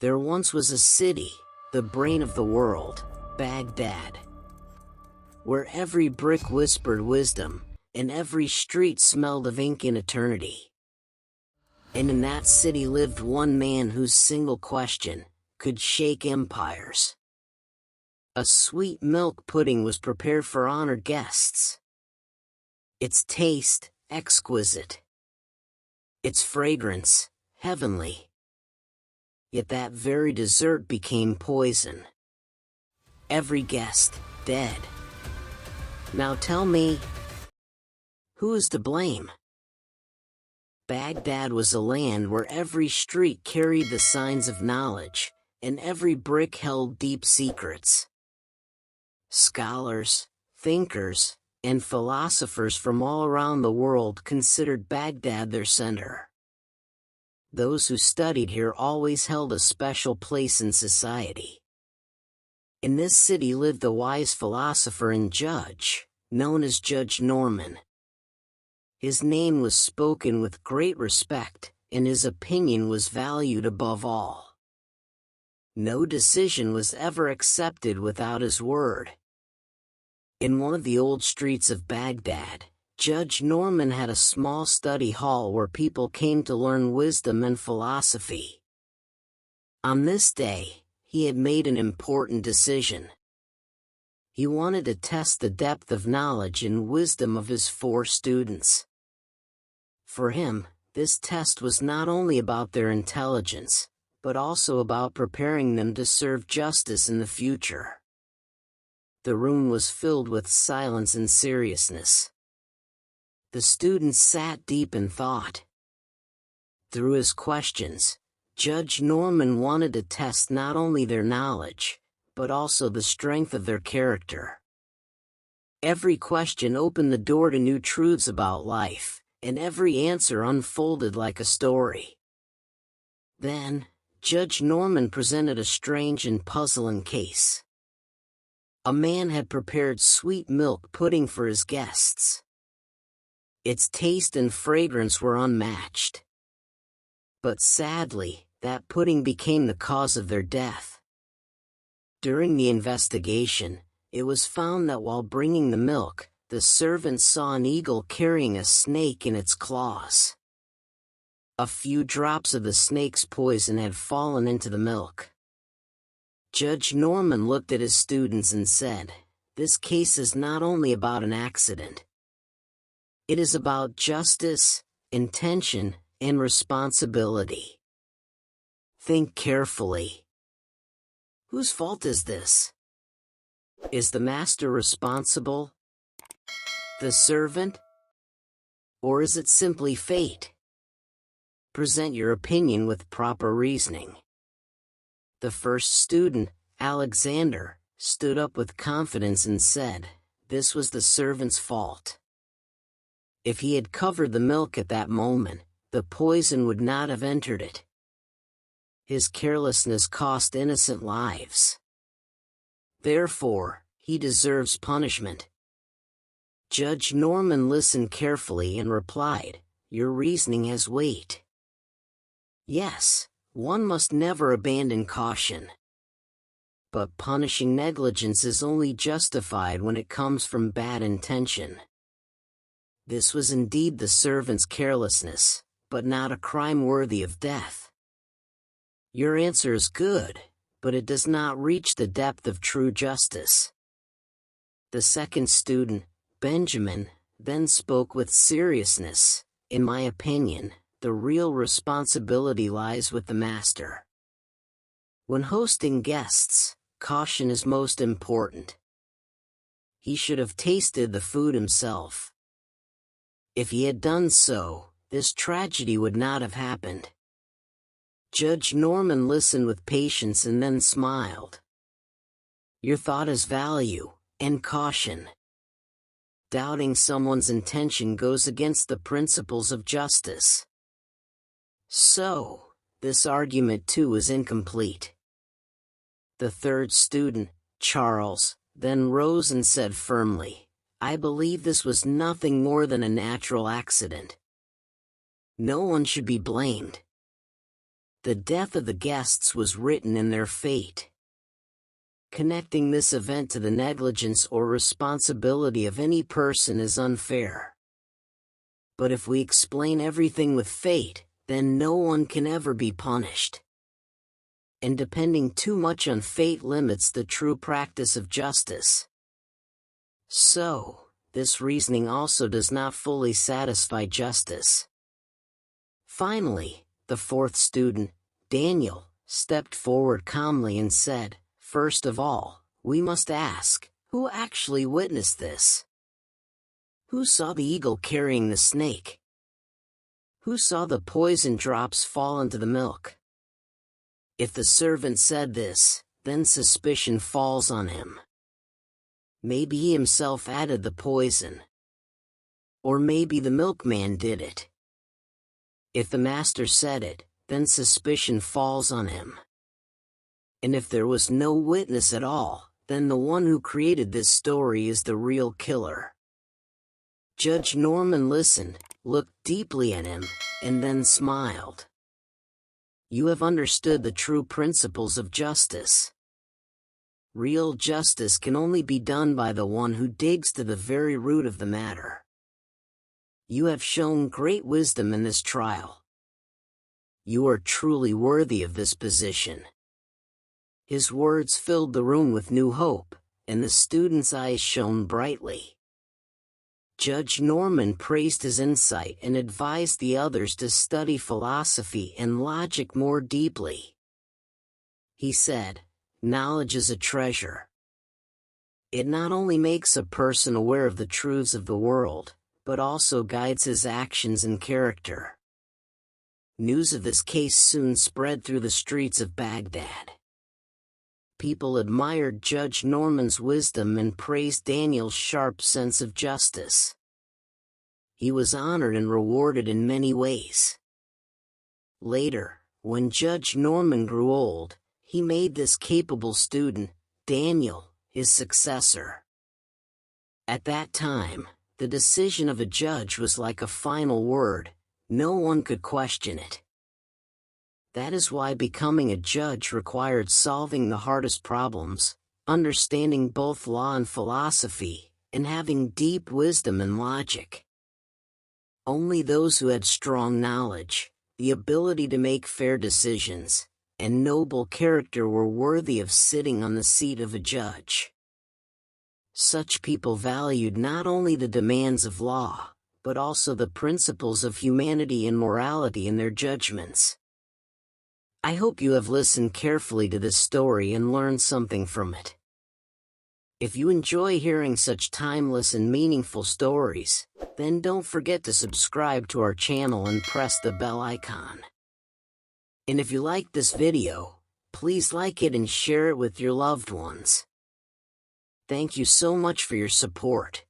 There once was a city, the brain of the world, Baghdad, where every brick whispered wisdom, and every street smelled of ink and eternity. And in that city lived one man whose single question could shake empires. A sweet milk pudding was prepared for honored guests. Its taste, exquisite. Its fragrance, heavenly. Yet that very dessert became poison. Every guest, dead. Now tell me, who is to blame? Baghdad was a land where every street carried the signs of knowledge, and every brick held deep secrets. Scholars, thinkers, and philosophers from all around the world considered Baghdad their center. Those who studied here always held a special place in society. In this city lived a wise philosopher and judge, known as Judge Noman. His name was spoken with great respect, and his opinion was valued above all. No decision was ever accepted without his word. In one of the old streets of Baghdad, Judge Noman had a small study hall where people came to learn wisdom and philosophy. On this day, he had made an important decision. He wanted to test the depth of knowledge and wisdom of his 4 students. For him, this test was not only about their intelligence, but also about preparing them to serve justice in the future. The room was filled with silence and seriousness. The students sat deep in thought. Through his questions, Judge Noman wanted to test not only their knowledge, but also the strength of their character. Every question opened the door to new truths about life, and every answer unfolded like a story. Then, Judge Noman presented a strange and puzzling case. A man had prepared sweet milk pudding for his guests. Its taste and fragrance were unmatched. But sadly, that pudding became the cause of their death. During the investigation, it was found that while bringing the milk, the servant saw an eagle carrying a snake in its claws. A few drops of the snake's poison had fallen into the milk. Judge Noman looked at his students and said, "This case is not only about an accident. It is about justice, intention, and responsibility. Think carefully. Whose fault is this? Is the master responsible? The servant? Or is it simply fate? Present your opinion with proper reasoning." The first student, Alexander, stood up with confidence and said, "This was the servant's fault. If he had covered the milk at that moment, the poison would not have entered it. His carelessness cost innocent lives. Therefore, he deserves punishment." Judge Noman listened carefully and replied, "Your reasoning has weight. Yes, one must never abandon caution. But punishing negligence is only justified when it comes from bad intention. This was indeed the servant's carelessness, but not a crime worthy of death. Your answer is good, but it does not reach the depth of true justice." The second student, Benjamin, then spoke with seriousness, "In my opinion, the real responsibility lies with the master. When hosting guests, caution is most important. He should have tasted the food himself. If he had done so, this tragedy would not have happened." Judge Noman listened with patience and then smiled. "Your thought has value, and caution. Doubting someone's intention goes against the principles of justice. So, this argument too is incomplete." The third student, Charles, then rose and said firmly, "I believe this was nothing more than a natural accident. No one should be blamed. The death of the guests was written in their fate. Connecting this event to the negligence or responsibility of any person is unfair. But if we explain everything with fate, then no one can ever be punished. And depending too much on fate limits the true practice of justice. So, this reasoning also does not fully satisfy justice. Finally, the fourth student, Daniel, stepped forward calmly and said, "First of all, we must ask, who actually witnessed this? Who saw the eagle carrying the snake? Who saw the poison drops fall into the milk?" If the servant said this, then suspicion falls on him. Maybe he himself added the poison. Or maybe the milkman did it. If the master said it, then suspicion falls on him. And if there was no witness at all, then the one who created this story is the real killer. Judge Noman listened, looked deeply at him, and then smiled. "You have understood the true principles of justice. Real justice can only be done by the one who digs to the very root of the matter. You have shown great wisdom in this trial. You are truly worthy of this position." His words filled the room with new hope, and the students' eyes shone brightly. Judge Noman praised his insight and advised the others to study philosophy and logic more deeply. He said, "Knowledge is a treasure. It not only makes a person aware of the truths of the world, but also guides his actions and character." News of this case soon spread through the streets of Baghdad. People admired Judge Noman's wisdom and praised Daniel's sharp sense of justice. He was honored and rewarded in many ways. Later, when Judge Noman grew old, he made this capable student, Daniel, his successor. At that time, the decision of a judge was like a final word. No one could question it. That is why becoming a judge required solving the hardest problems, understanding both law and philosophy, and having deep wisdom and logic. Only those who had strong knowledge, the ability to make fair decisions, and noble character were worthy of sitting on the seat of a judge. Such people valued not only the demands of law, but also the principles of humanity and morality in their judgments. I hope you have listened carefully to this story and learned something from it. If you enjoy hearing such timeless and meaningful stories, then don't forget to subscribe to our channel and press the bell icon. And if you like this video, please like it and share it with your loved ones. Thank you so much for your support.